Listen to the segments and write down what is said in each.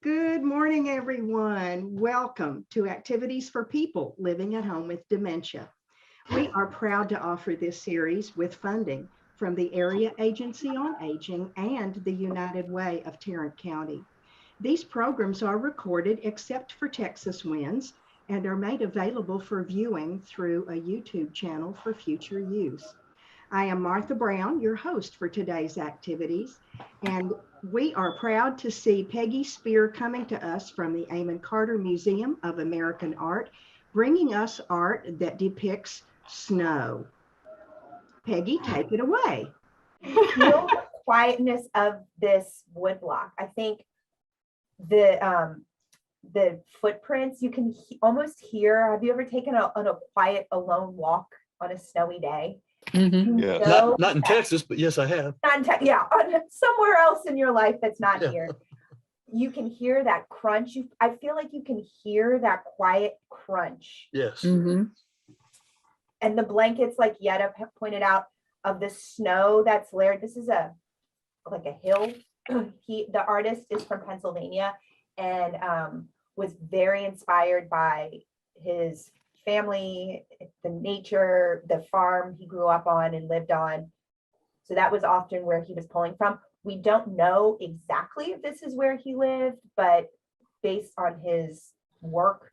Good morning, everyone. Welcome to Activities for People Living at Home with Dementia. We are proud to offer this series with funding from the Area Agency on Aging and the United Way of Tarrant County. These programs are recorded except for Texas winds and are made available for viewing through a YouTube channel for future use. I am Martha Brown, your host for today's activities, and we are proud to see Peggy Spear coming to us from the Amon Carter Museum of American Art, bringing us art that depicts snow. Peggy, take it away. Feel the quietness of this woodblock. I think the footprints you can almost hear. Have you ever taken a quiet alone walk on a snowy day? Mm-hmm. Yeah, not in Texas, but yes, I have. Yeah, somewhere else in your life that's not here. You can hear that crunch. I feel like you can hear that quiet crunch. Yes. Mm-hmm. And the blankets, like Yetta pointed out, of the snow that's layered. This is like a hill. The artist is from Pennsylvania and was very inspired by his family, the nature, the farm he grew up on and lived on. So that was often where he was pulling from. We don't know exactly if this is where he lived, but based on his work,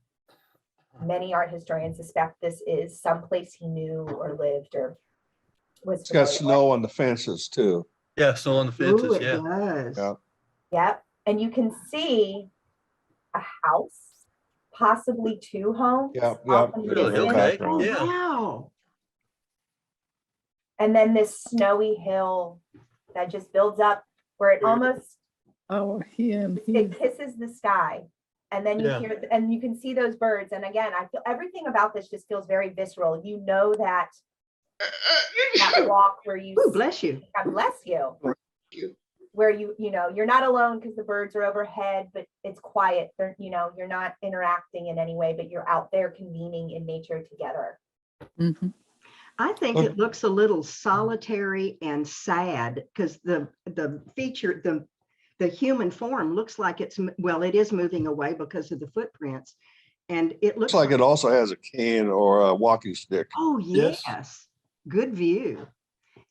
many art historians suspect this is someplace he knew or lived or was. It's got snow on the fences too. Yeah, snow on the fences. Ooh, it Yeah. does. Yeah. Yep. And you can see a house, possibly two homes. Yeah, off yeah. in the Really? distance. Okay. Oh, Yeah. wow. And then this snowy hill that just builds up where it almost Oh, him. it kisses the sky. And then you Yeah. hear and you can see those birds. And again, I feel everything about this just feels very visceral. You know that walk where you Ooh, bless you. God bless you. Where you know you're not alone because the birds are overhead, but it's quiet. They're, you're not interacting in any way, but you're out there convening in nature together. Mm-hmm. I think it looks a little solitary and sad because the feature, the human form looks like it is moving away because of the footprints. And it looks Looks like it also has a cane or a walking stick. Oh, Yes. yes. Good view.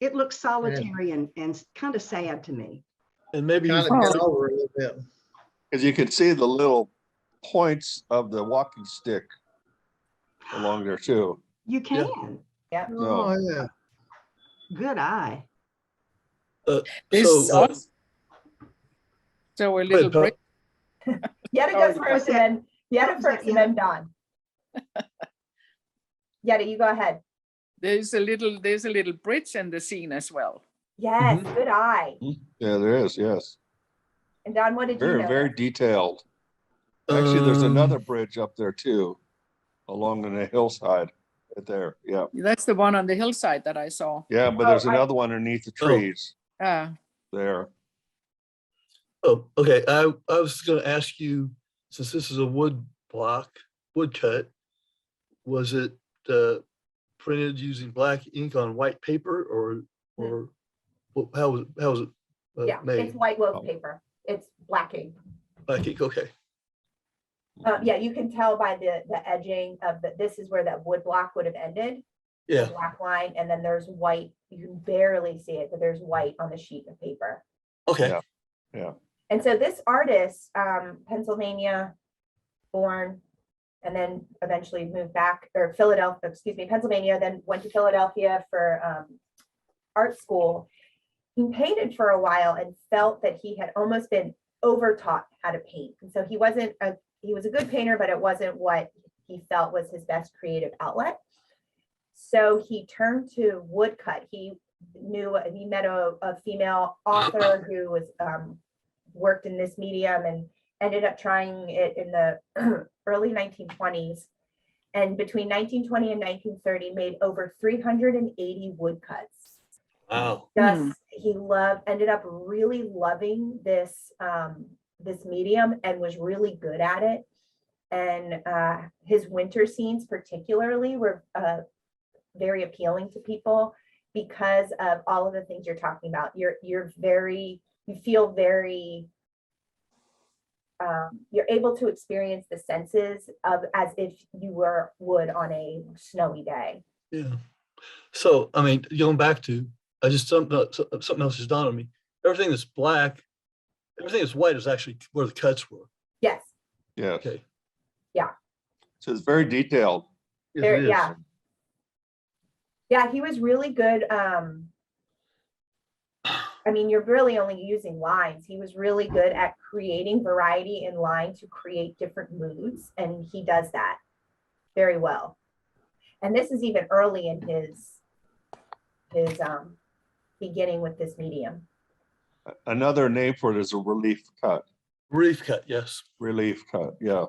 It looks solitary and kind of sad to me. And maybe Kind he's of get over a little bit. Because you can see the little points of the walking stick along there too. You can. Yeah. Oh, yeah. Good eye. This so so a go little ahead, break. Yetta Oh, goes what's first, and that? then Yetta What was first, that, and then Don. Yetta, you go ahead. There's a little bridge in the scene as well. Yes, Mhm. good eye. Yeah, there is. Yes. And Don, what did you Very, know? very detailed. Actually, there's Um, another bridge up there too, along on the hillside right there. Yeah. That's the one on the hillside that I saw. Yeah, but Oh, there's another one underneath the trees there. Oh, okay. I was going to ask you, since this is a woodcut, was it printed using black ink on white paper, or how was it Yeah, made? it's white woven paper. It's black ink. Black ink. Okay. Yeah, you can tell by the edging of this is where that wood block would have ended. The Yeah. black line, and then there's white. You can barely see it, but there's white on the sheet of paper. Okay. Yeah. Yeah. And so this artist, Pennsylvania born, and then eventually moved back, or Pennsylvania, then went to Philadelphia for art school. He painted for a while and felt that he had almost been overtaught how to paint. And so he was a good painter, but it wasn't what he felt was his best creative outlet. So he turned to woodcut. He met a female author who was worked in this medium and ended up trying it in the early 1920s. And between 1920 and 1930 made over 380 woodcuts. Wow. He ended up really loving this medium and was really good at it. And his winter scenes particularly were very appealing to people because of all of the things you're talking about. You feel very you're able to experience the senses of as if you would on a snowy day. Yeah. So, I mean, going back to, I just, something else just dawned on me. Everything that's black, everything that's white is actually where the cuts were. Yes. Yeah, Okay. so it's very detailed. Yes, There- it is. yeah. Yeah, he was really good. I mean, you're really only using lines. He was really good at creating variety in line to create different moods, and he does that very well. And this is even early in his beginning with this medium. Another name for it is a relief cut. Relief cut, yes. Relief cut, yeah.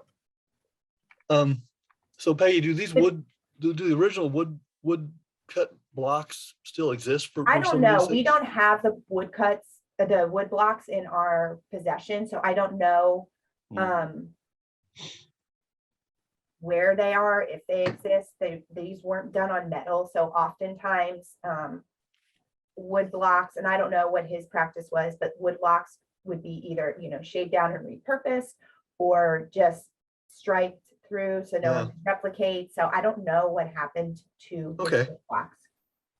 So Peggy, do these do the original wood cut blocks still exist for? I for some don't of know. these We things? don't have the wood cuts, the wood blocks in our possession, so I don't know where they are, if they exist. These weren't done on metal, so oftentimes wood blocks, and I don't know what his practice was, but wood blocks would be either, you know, shaved down and repurposed or just striped through so no one can replicate. So I don't know what happened to his Okay. wood blocks.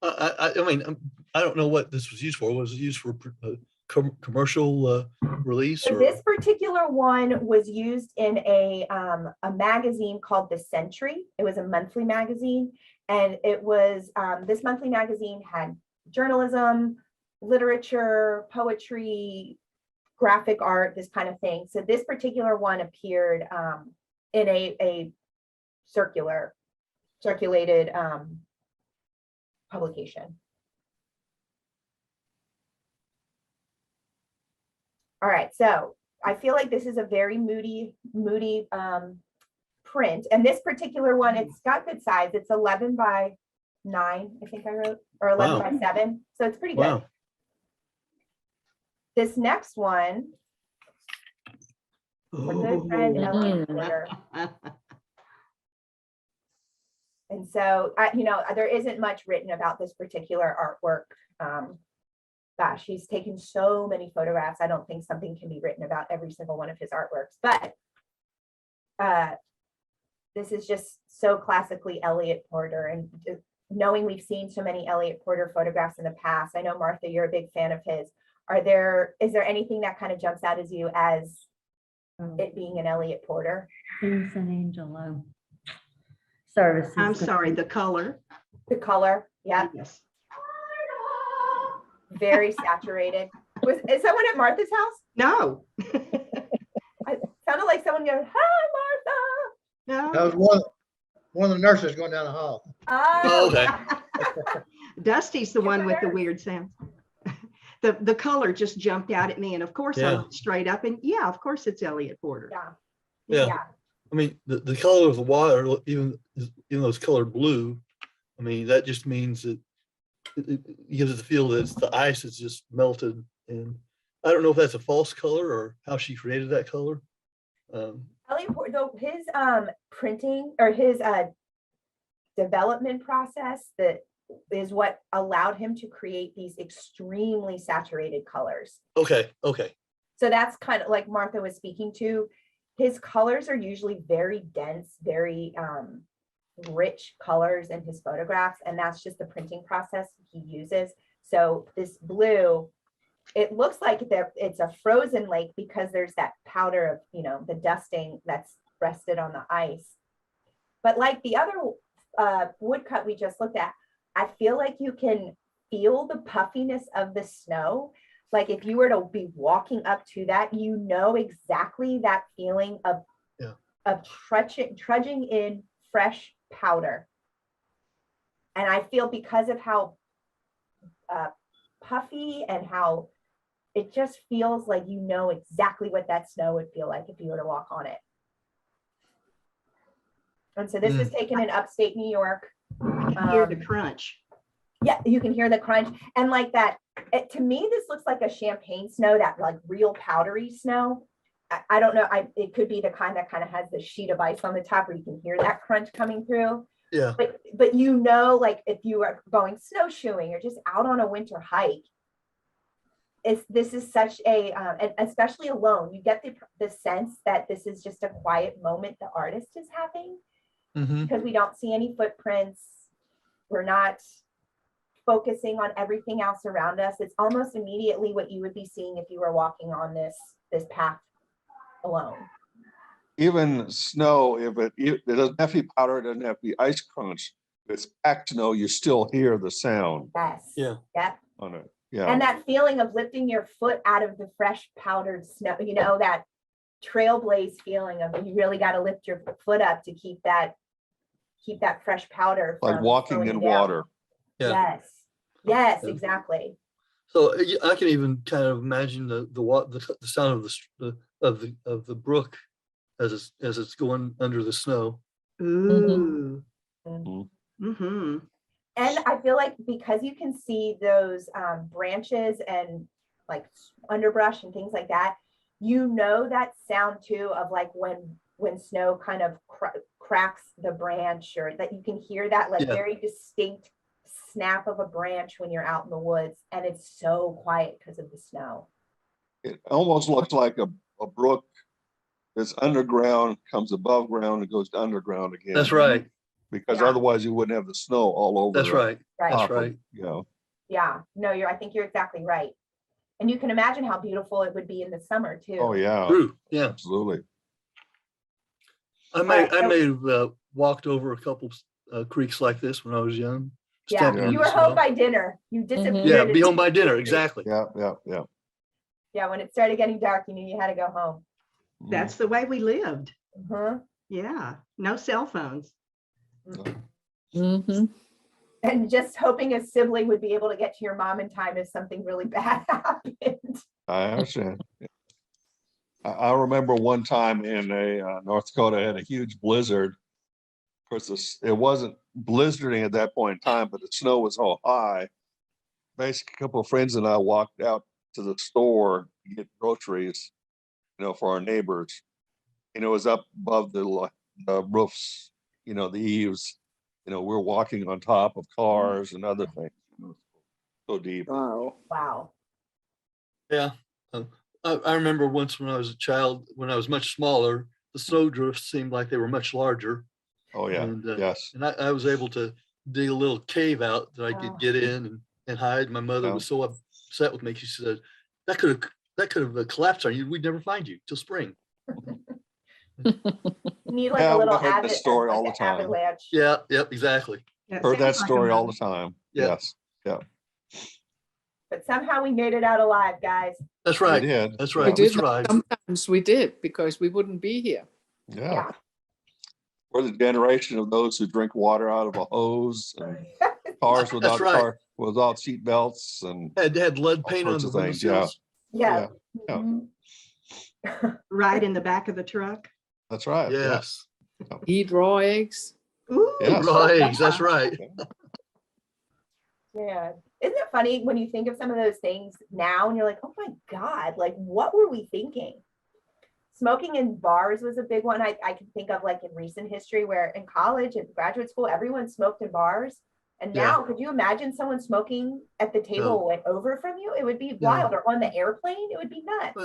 I mean, I don't know what this was used for. Was it used for commercial release? So Or? this particular one was used in a magazine called The Century. It was a monthly magazine, and it was this monthly magazine had journalism, literature, poetry, graphic art, this kind of thing. So this particular one appeared in a circulated publication. All right, so I feel like this is a very moody print. And this particular one, it's got good size. It's 11 by 9, I think I wrote, or 11 by 7. So it's pretty good. Wow. This next one, our good friend Elliot Porter. And so, you know, there isn't much written about this particular artwork. Gosh, he's taken so many photographs. I don't think something can be written about every single one of his artworks, but this is just so classically Elliot Porter. And knowing we've seen so many Elliot Porter photographs in the past, I know, Martha, you're a big fan of his. Is there anything that kind of jumps out as you as it being an Elliot Porter? There's an angel service. I'm sorry, the color. The color, yeah, Yes. very saturated. Is someone at Martha's house? No. It sounded like someone going, "Hi, Martha." No. That was one of the nurses going down the hall. Oh, Okay. Dusty's the one with the weird sound. The color just jumped out at me, and of course I Yeah. went straight up, and yeah, of course it's Elliot Porter. yeah. Yeah. Yeah. I mean, the color of the water, even though it's colored blue, I mean, that just means that it gives it the feel that the ice is just melted. And I don't know if that's a false color or how she created that color. Elliot Porter, though, his printing or his development process that is what allowed him to create these extremely saturated colors. Okay. So that's kind of like Martha was speaking to. His colors are usually very dense, very rich colors in his photographs, and that's just the printing process he uses. So this blue, it looks like it's a frozen lake because there's that powder of, you know, the dusting that's rested on the ice. But like the other woodcut we just looked at, I feel like you can feel the puffiness of the snow. Like if you were to be walking up to that, you know exactly that feeling of trudging in fresh powder. And I feel because of how puffy and how it just feels like you know exactly what that snow would feel like if you were to walk on it. And so this was taken in upstate New York. I can hear the crunch. Yeah, you can hear the crunch. And like that, to me, this looks like a champagne snow, that like real powdery snow. I don't know. It could be the kind that kind of has the sheet of ice on the top where you can hear that crunch coming through. Yeah. But you know, like if you are going snowshoeing or just out on a winter hike, this is such a, and especially alone, you get the sense that this is just a quiet moment the artist is having, Mhm. because we don't see any footprints. We're not focusing on everything else around us. It's almost immediately what you would be seeing if you were walking on this path alone. Even snow, if it doesn't have to be powder, it doesn't have to be ice crunch. If it's packed snow, you still hear the sound Yes. Yeah. Yep. on it. Yeah. And that feeling of lifting your foot out of the fresh powdered snow, you know, that trailblaze feeling of you really got to lift your foot up to keep that fresh powder Like from walking slowing in you down. water. Yeah. Yes. Yes, Yeah. exactly. So I can even kind of imagine the sound of the brook as it's going under the snow. Ooh. Mhm. Mm-hmm. And I feel like because you can see those branches and like underbrush and things like that, you know that sound too of like when snow kind of cracks the branch, or that you can hear that like Yeah. very distinct snap of a branch when you're out in the woods, and it's so quiet because of the snow. It almost looks like a brook that's underground, comes above ground and goes to underground again. That's right. Because Yeah. otherwise you wouldn't have the snow all over. That's right. Right. That's top of, right. you know. Yeah, no, I think you're exactly right. And you can imagine how beautiful it would be in the summer too. Oh, yeah, True. Yeah. absolutely. I may have walked over a couple creeks like this when I was young. Yeah, Stamping in you the were home snow. by dinner. You disappeared. Yeah, be into home by the dinner. street. Exactly. Yeah. Yeah, when it started getting dark, you knew you had to go home. That's the way we lived. Mhm. Yeah. No cell phones. Mm-hmm. And just hoping a sibling would be able to get to your mom in time if something really bad happened. I understand. I remember one time in North Dakota had a huge blizzard. Of course, it wasn't blizzarding at that point in time, but the snow was so high. Basically, a couple of friends and I walked out to the store to get groceries, for our neighbors. And it was up above the roofs, the eaves. We're walking on top of cars and other things. So deep. Wow. Yeah. I remember once when I was a child, when I was much smaller, the snow drifts seemed like they were much larger. Oh, yeah. And, Yes. And I was able to dig a little cave out that I Wow. could get in and hide. My mother Yeah. was so upset with me. She said, that could have collapsed on you. We'd never find you till spring. You need like Yeah, a little we've heard this story all the time. avalanche. Yeah. Yep. Exactly. Heard that sounds like a story all the movie. time. Yeah. Yes. But somehow we made it out alive, guys. That's We right. did. That's We right. We did. survived. Sometimes we did because we wouldn't be here. Yeah. We're the generation of those who drink water out of a hose and cars That's right. without seat belts and Had lead all paint on sorts the of things. Yeah. windshields. Yeah. Yeah. Mhm. Right in the back of the truck. That's right. Yeah. Yes. Eat raw eggs. Ooh. Yes. Raw eggs. That's right. Yeah. Isn't it funny when you think of some of those things now and you're like, oh my God, like what were we thinking? Smoking in bars was a big one. I can think of like in recent history where in college and graduate school, everyone smoked in bars. And now, could you imagine someone smoking at the table went over from you? It would be wild. Or on the airplane, it would be nuts.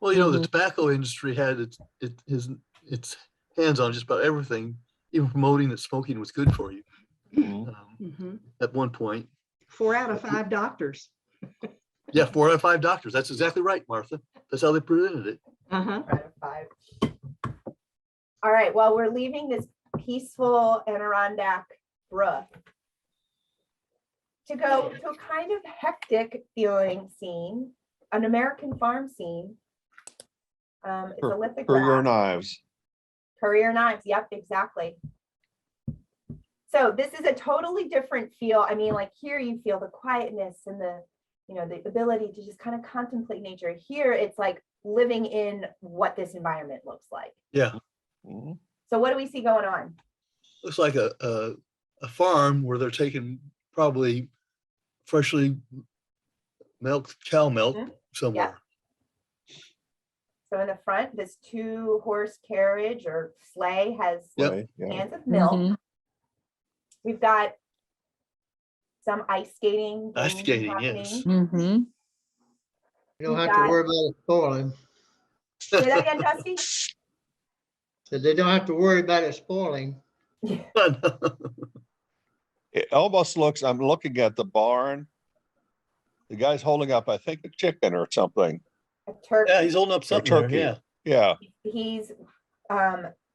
Well, the tobacco industry had its hands on just about everything, even promoting that smoking was good for you. Mhm. At one point. 4 out of 5 doctors. Yeah, 4 out of 5 doctors. That's exactly right, Martha. That's how they presented it. Uh-huh. 5 out of 5. All right. Well, we're leaving this peaceful Adirondack brook to go to a kind of hectic feeling scene, an American farm scene. It's a lithograph. Courier knives. Courier knives. Yep, exactly. So this is a totally different feel. I mean, like here you feel the quietness and the ability to just kind of contemplate nature. Here it's like living in what this environment looks like. Yeah. Mhm. So what do we see going on? Looks like a farm where they're taking probably freshly milked cow milk somewhere. So in the front, this 2-horse carriage or sleigh has Right, yeah. cans of milk. Mhm. We've got some ice skating. Ice things skating, happening. yes. Mhm. You don't You have to got- worry about it spoiling. Say that again, Dusty? So they don't have to worry about it spoiling. It almost looks, I'm looking at the barn. The guy's holding up, I think, a chicken or something. A turkey. Yeah, he's holding up Or something there, turkey. yeah. Yeah, He's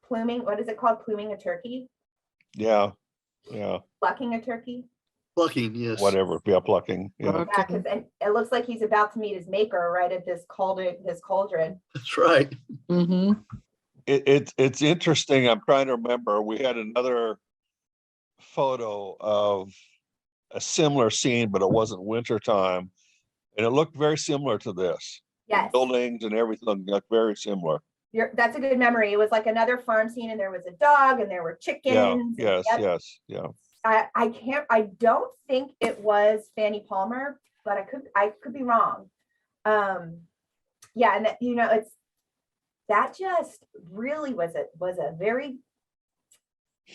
pluming, what is it called? Pluming a turkey? yeah, Plucking a turkey? Plucking, yes. whatever, yeah, plucking, yeah. Yeah, because it looks like he's about to meet his maker right at this cauldron. That's right. Mm-hmm. It's interesting. I'm trying to remember. We had another photo of a similar scene, but it wasn't winter time, and it looked very similar to this. Yes, Buildings and everything looked very similar. that's a good memory. It was like another farm scene and there was a dog and there were Yeah, chickens. yes, Yep. yes, yeah. I don't think it was Fanny Palmer, but I could be wrong. Yeah, and that just really was a very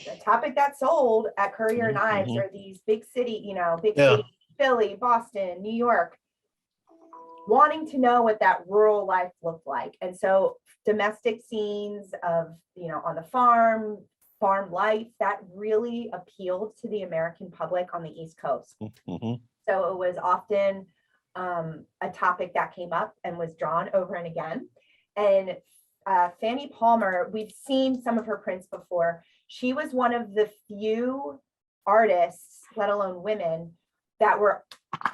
the topic that sold at Courier and Ives are these big city, big Yeah. city, Philly, Boston, New York, wanting to know what that rural life looked like. And so domestic scenes of, on the farm life, that really appealed to the American public on the East Coast. Mhm. So it was often a topic that came up and was drawn over and again. And Fanny Palmer, we've seen some of her prints before. She was one of the few artists, let alone women, that were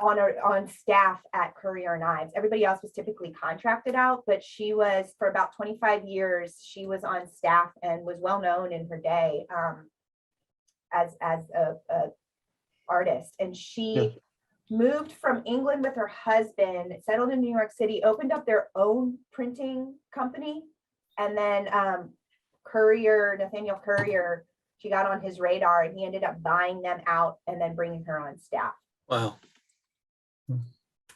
on staff at Courier and Ives. Everybody else was typically contracted out, but she was, for about 25 years, she was on staff and was well known in her day as a artist. And she moved from England with her husband, settled in New York City, opened up their own printing company. And then Nathaniel Courier, she got on his radar and he ended up buying them out and then bringing her on staff. Wow.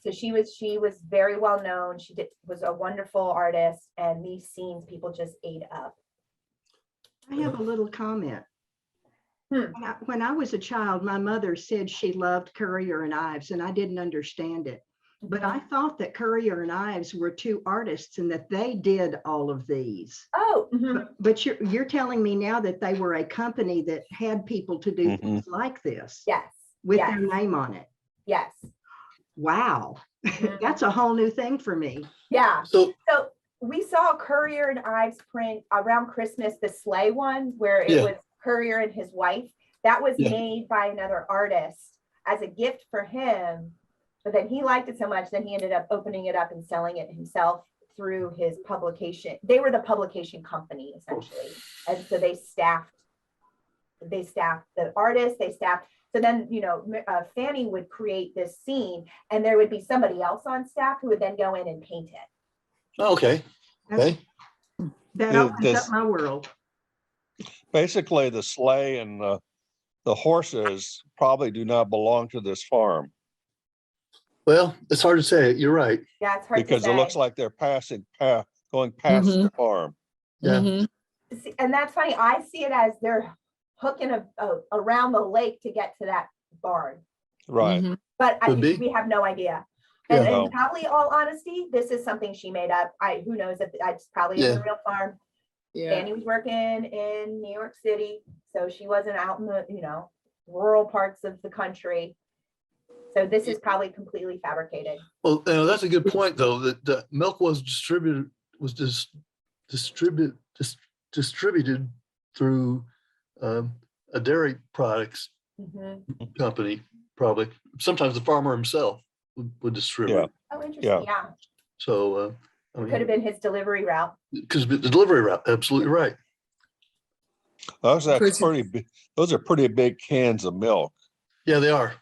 So she was very well known. She was a wonderful artist, and these scenes people just ate up. I have a little comment. Hmm. When I was a child, my mother said she loved Courier and Ives, and I didn't understand it. But I thought that Courier and Ives were two artists and that they did all of these. Oh, mhm. But you're telling me now that they were a company that had people to do things like this Yes, with yes. their name on it. Yes. Wow. Mhm. That's a whole new thing for me. Yeah. So, So we saw Courier and Ives print around Christmas, the sleigh one, where it Yeah. was Courier and his wife. That was Yeah. made by another artist as a gift for him. But then he liked it so much, then he ended up opening it up and selling it himself through his publication. They were the publication company, essentially. And so they staffed the artist, so then, Fanny would create this scene and there would be somebody else on staff who would then go in and paint it. okay, okay. That Yeah, opens this- up my world. Basically, the sleigh and the horses probably do not belong to this farm Well, it's hard to say. You're right. Yeah, it's hard to because say. it looks like they're going past the farm. Yeah. Mm-hmm. See, and that's funny. I see it as they're hooking around the lake to get to that barn, Right. Mm-hmm. but Could be. we have no idea. Yeah. And No. in probably all honesty, this is something she made up. Who knows if it's probably Yeah. in the real farm. Yeah. Fanny was working in New York City, so she wasn't out in the rural parts of the country. So this is probably completely fabricated. Well, that's a good point, though, that the milk was distributed through a dairy products Mhm. company, probably. Sometimes the farmer himself would distribute. Oh, interesting. Yeah. So, Could have been his delivery route. because the delivery route, absolutely right. Those Because are pretty big cans of milk. Yeah, they are.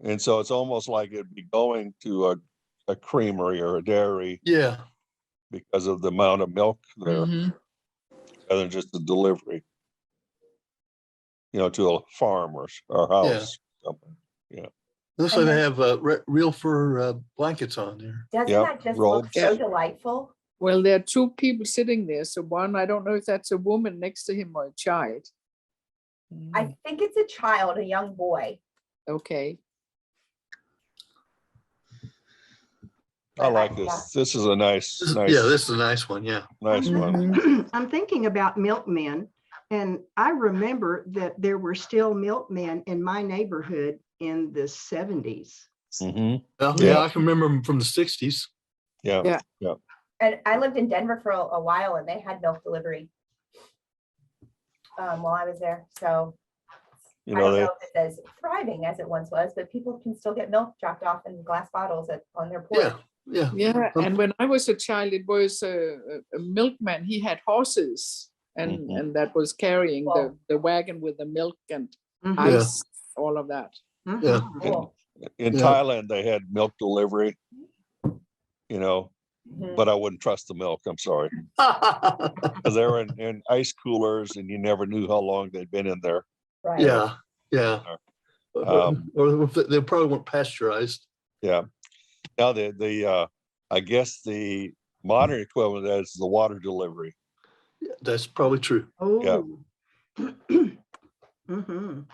And so it's almost like it'd be going to a creamery or a dairy Yeah, because of the amount of milk there, Mm-hmm. rather than just a delivery, to a farm or house. Something. looks like they have real fur blankets on there. Doesn't Yep, that just robes. look so delightful? Well, there are two people sitting there. So one, I don't know if that's a woman next to him or a child. I think it's a child, a young boy. Okay. I like Yeah. this. This is a nice, Yeah, this is a nice one. Yeah. nice one. Mhm. I'm thinking about milkmen, and I remember that there were still milkmen in my neighborhood in the 70s. Mhm. Well, Yeah. yeah, I can remember them from the 60s. Yeah. Yeah. And I lived in Denver for a while and they had milk delivery while I was there. So You I know, don't they, know if it's as thriving as it once was, but people can still get milk dropped off in glass bottles on their porch. Yeah, yeah. Yeah, Um, and when I was a child, it was a milkman. He had horses, and Mhm. that was carrying Wow. the wagon with the milk and Mhm, Yeah. ice, all of that. mhm. Yeah. Cool. in Yeah. Thailand, they had milk delivery, you know, Mhm. but I wouldn't trust the milk. I'm sorry. Because they were in ice coolers and you never knew how long they'd been in there. Right. Yeah, yeah. Um, Or if they probably weren't pasteurized. Yeah. Now I guess the modern equivalent of that is the water delivery. That's probably true. Oh. Mhm.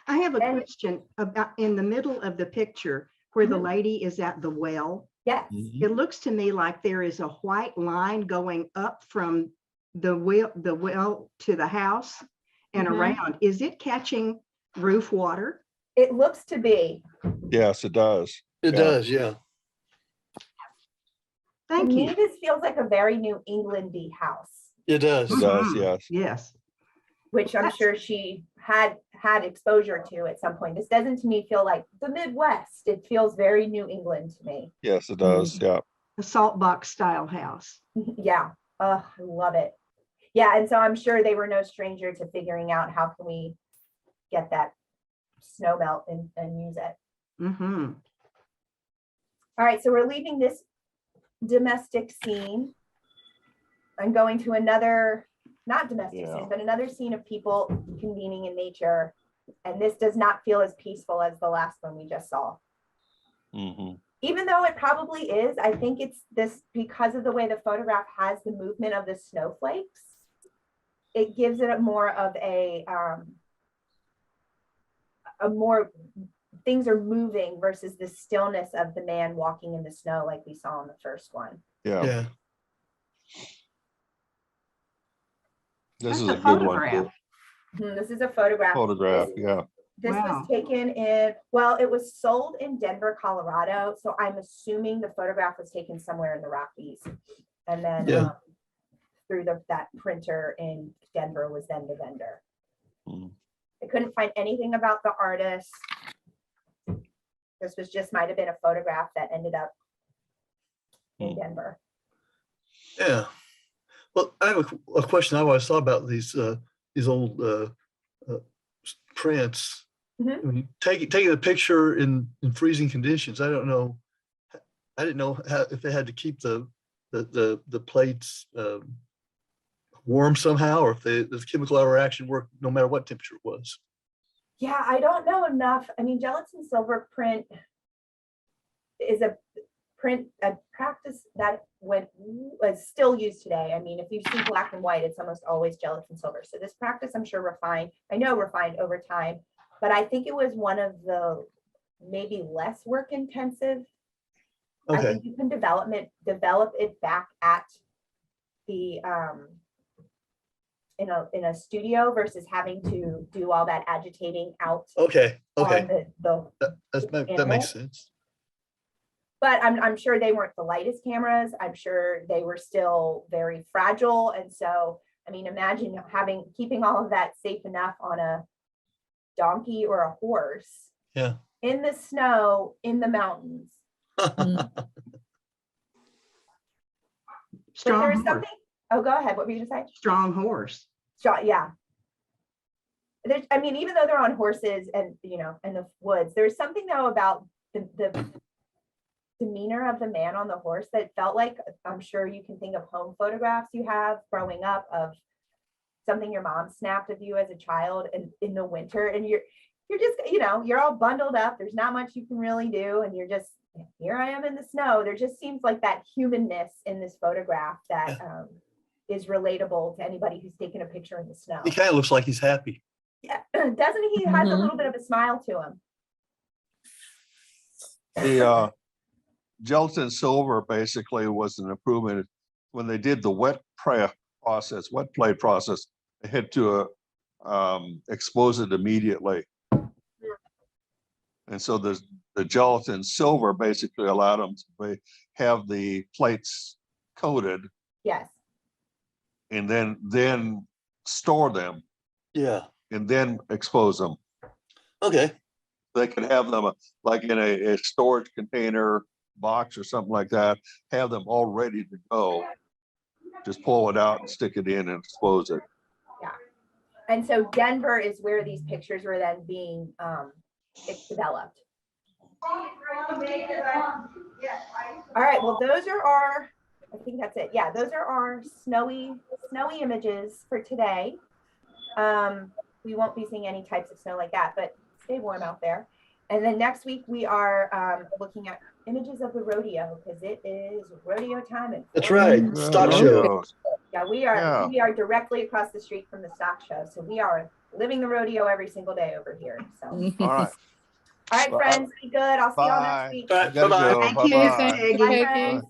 I have a And- question about in the middle of the picture where the Mhm. lady is at the well. Yes. It looks to me like there is a white line going up from the well to the house and Mhm. around. Is it catching roof water? It looks to be. Yes, it does. It Yeah. does, yeah. Thank To me, you. this feels like a very New Englandy house, It does. It does, Mhm. yes. Yes. which I'm That's- sure she had exposure to at some point. This doesn't to me feel like the Midwest. It feels very New England to me. Yes, it does. Yeah. A salt box style house. Yeah. I love it. Yeah. And so I'm sure they were no stranger to figuring out how can we get that snow melt and use it. Hmm. All right. So we're leaving this domestic scene. I'm going to another, not domestic Yeah. scene, but another scene of people convening in nature. And this does not feel as peaceful as the last one we just saw. Mhm. Even though it probably is, I think it's this because of the way the photograph has the movement of the snowflakes. It gives it a more of a more things are moving versus the stillness of the man walking in the snow like we saw in the first one. Yeah. Yeah. This That's is a a good one. photograph. This is a photograph. Photograph, This- yeah. This Wow. was taken in, well, it was sold in Denver, Colorado. So I'm assuming the photograph was taken somewhere in the Rockies. And then Yeah. through that printer in Denver was then the vendor. Mhm. I couldn't find anything about the artist. This was just might have been a photograph that ended up in Hmm. Denver. Yeah. Well, I have a question I always thought about these old prints. Mhm. When you taking a picture in freezing conditions, I don't know. I didn't know if they had to keep the plates warm somehow, or if the chemical interaction worked no matter what temperature it was. Yeah, I don't know enough. I mean, gelatin silver print is a practice that was still used today. I mean, if you see black and white, it's almost always gelatin silver. So this practice, I'm sure refined over time, but I think it was one of the maybe less work intensive. I Okay. think you can develop it back at the in a studio versus having to do all that agitating out Okay. on Okay. the That animal. makes sense. But I'm sure they weren't the lightest cameras. I'm sure they were still very fragile. And so, I mean, imagine keeping all of that safe enough on a donkey or a horse Yeah. in the snow, in the mountains. But Strong there's horse. something, oh, go ahead. What were you gonna say? Strong horse. Yeah. I mean, even though they're on horses and, in the woods, there's something though about the demeanor of the man on the horse that felt like, I'm sure you can think of home photographs you have growing up of something your mom snapped of you as a child and in the winter, and you're just, you're all bundled up. There's not much you can really do. And you're just, here I am in the snow. There just seems like that humanness in this photograph that is relatable to anybody who's taken a picture in the snow. He kind of looks like he's happy. Yeah, doesn't he? He has a Mhm. little bit of a smile to him. gelatin silver basically was an improvement. When they did the wet plate process, they had to expose it immediately. And so the gelatin silver basically allowed them to have the plates coated Yes. and then store them Yeah, and then expose them. okay, They could have them like in a storage container box or something like that, have them all ready to go. Just pull it out and stick it in and expose it. And so Denver is where these pictures were then being developed. All right, well, those are our, I think that's it. Yeah, those are our snowy images for today. We won't be seeing any types of snow like that, but stay warm out there. And then next week we are looking at images of the rodeo because it is rodeo time. that's right, stock show. Yeah, we are directly across the street from the stock show. So we are living the rodeo every single day over here. So, All right. all right, friends, be good. I'll see y'all Bye. next week. All right, I gotta bye-bye. go. Thank you, Bye-bye. Peggy. Bye, Peggy. friends.